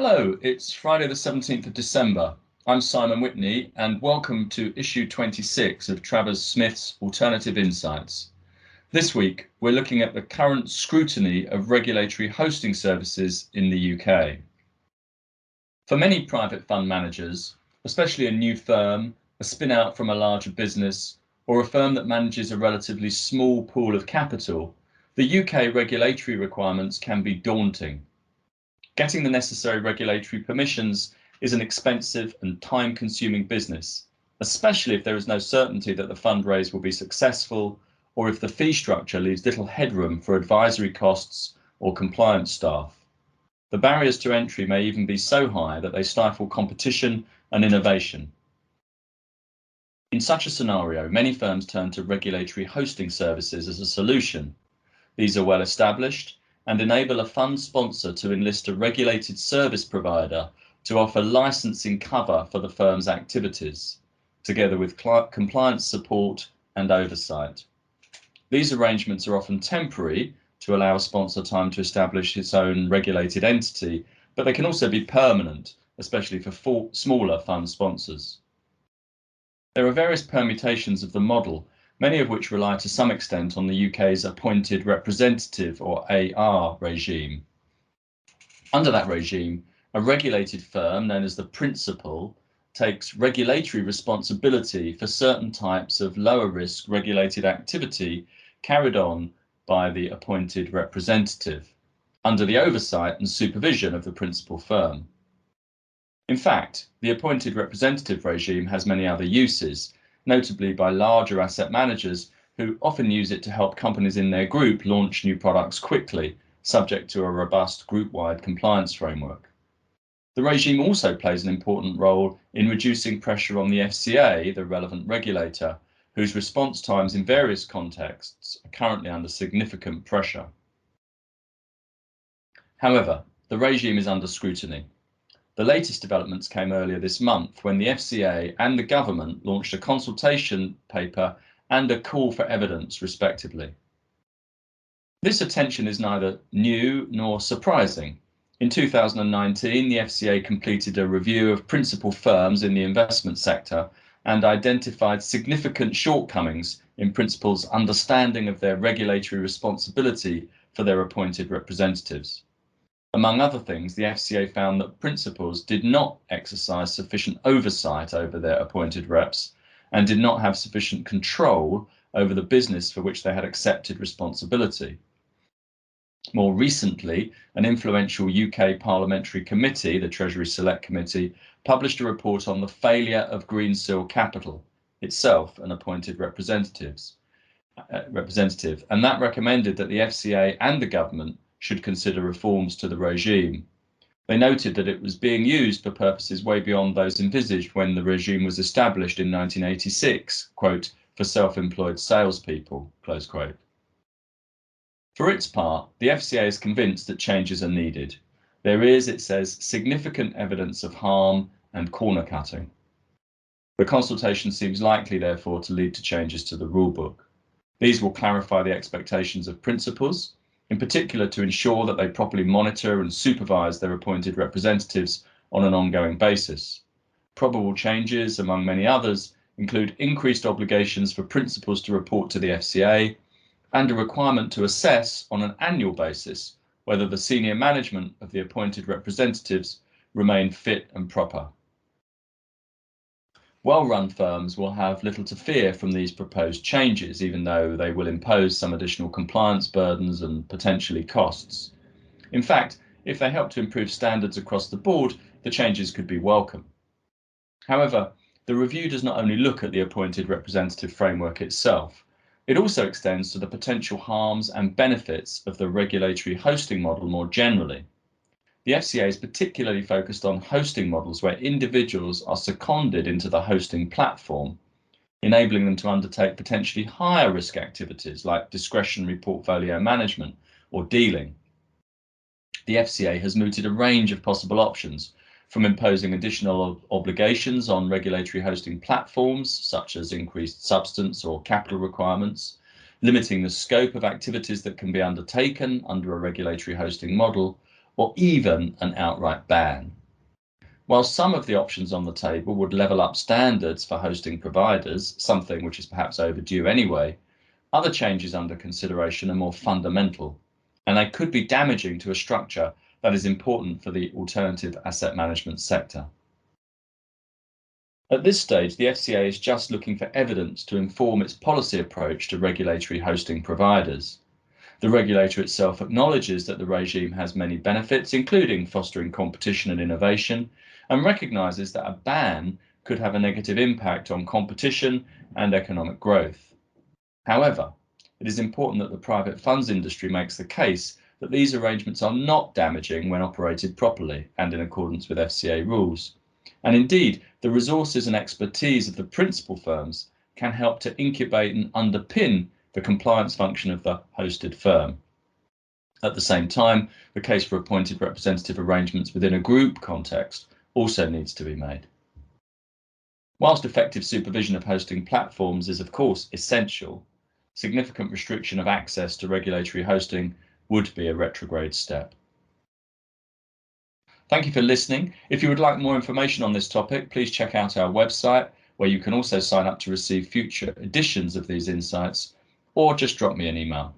Hello, it's Friday the 17th of December. I'm Simon Whitney and welcome to issue 26 of Travers Smith's Alternative Insights. This week, we're looking at the current scrutiny of regulatory hosting services in the UK. For many private fund managers, especially a new firm, a spin-out from a larger business, or a firm that manages a relatively small pool of capital, the UK regulatory requirements can be daunting. Getting the necessary regulatory permissions is an expensive and time-consuming business, especially if there is no certainty that the fundraise will be successful or if the fee structure leaves little headroom for advisory costs or compliance staff. The barriers to entry may even be so high that they stifle competition and innovation. In such a scenario, many firms turn to regulatory hosting services as a solution. These are well established and enable a fund sponsor to enlist a regulated service provider to offer licensing cover for the firm's activities, together with compliance support and oversight. These arrangements are often temporary to allow a sponsor time to establish its own regulated entity, but they can also be permanent, especially for smaller fund sponsors. There are various permutations of the model, many of which rely to some extent on the UK's appointed representative or AR regime. Under that regime, a regulated firm known as the principal takes regulatory responsibility for certain types of lower risk regulated activity carried on by the appointed representative under the oversight and supervision of the principal firm. In fact, the appointed representative regime has many other uses, notably by larger asset managers who often use it to help companies in their group launch new products quickly, subject to a robust group-wide compliance framework. The regime also plays an important role in reducing pressure on the FCA, the relevant regulator, whose response times in various contexts are currently under significant pressure. However, the regime is under scrutiny. The latest developments came earlier this month when the FCA and the government launched a consultation paper and a call for evidence, respectively. This attention is neither new nor surprising. In 2019, the FCA completed a review of principal firms in the investment sector and identified significant shortcomings in principals' understanding of their regulatory responsibility for their appointed representatives. Among other things, the FCA found that principals did not exercise sufficient oversight over their appointed reps and did not have sufficient control over the business for which they had accepted responsibility. More recently, an influential UK parliamentary committee, the Treasury Select Committee, published a report on the failure of Greensill Capital, itself an appointed representative, and that recommended that the FCA and the government should consider reforms to the regime. They noted that it was being used for purposes way beyond those envisaged when the regime was established in 1986, quote, for self-employed salespeople, close quote. For its part, the FCA is convinced that changes are needed. There is, it says, significant evidence of harm and corner cutting. The consultation seems likely, therefore, to lead to changes to the rulebook. These will clarify the expectations of principals, in particular to ensure that they properly monitor and supervise their appointed representatives on an ongoing basis. Probable changes, among many others, include increased obligations for principals to report to the FCA and a requirement to assess on an annual basis whether the senior management of the appointed representatives remain fit and proper. Well-run firms will have little to fear from these proposed changes, even though they will impose some additional compliance burdens and potentially costs. In fact, if they help to improve standards across the board, the changes could be welcome. However, the review does not only look at the appointed representative framework itself, it also extends to the potential harms and benefits of the regulatory hosting model more generally. The FCA is particularly focused on hosting models where individuals are seconded into the hosting platform, enabling them to undertake potentially higher risk activities like discretionary portfolio management or dealing. The FCA has mooted a range of possible options, from imposing additional obligations on regulatory hosting platforms, such as increased substance or capital requirements, limiting the scope of activities that can be undertaken under a regulatory hosting model, or even an outright ban. While some of the options on the table would level up standards for hosting providers, something which is perhaps overdue anyway, other changes under consideration are more fundamental, and they could be damaging to a structure that is important for the alternative asset management sector. At this stage, the FCA is just looking for evidence to inform its policy approach to regulatory hosting providers. The regulator itself acknowledges that the regime has many benefits, including fostering competition and innovation, and recognises that a ban could have a negative impact on competition and economic growth. However, it is important that the private funds industry makes the case that these arrangements are not damaging when operated properly and in accordance with FCA rules. And indeed, the resources and expertise of the principal firms can help to incubate and underpin the compliance function of the hosted firm. At the same time, the case for appointed representative arrangements within a group context also needs to be made. Whilst effective supervision of hosting platforms is of course essential, significant restriction of access to regulatory hosting would be a retrograde step. Thank you for listening. If you would like more information on this topic, please check out our website, where you can also sign up to receive future editions of these insights, or just drop me an email.